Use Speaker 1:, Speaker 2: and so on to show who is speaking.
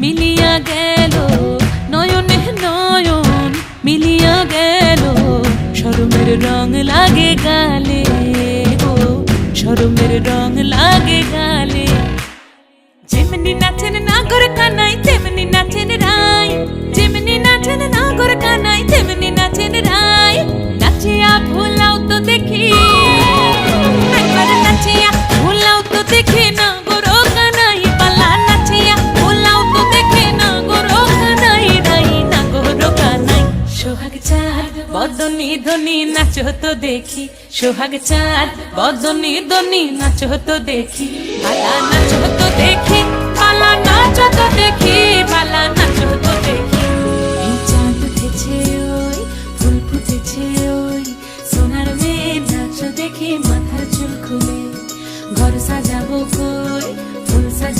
Speaker 1: মিলিয়া গেল নয়নে নয়ন মিলিয়া গেল শরমের রং লাগে গালে গো শরমের রং লাগে গালে যেমনি নাচেন নাগর কানাই তেমনি নাচেন রাই যেমনি নাচেন নাগর কানাই তেমনি নাচেন রাই নাচিয়া ভোলাও তো দেখি একবার নাচিয়া ভোলাও তো দেখি নাগর কানাই পালা নাচিয়া ভোলাও তো দেখি নাগর কানাই রাই নাগর কানাই সোহাগ চাঁদ বদনি ধনি নাচো তো দেখি সোহাগ চাঁদ বদনি ধনি নাচো তো দেখি পালা নাচো তো দেখি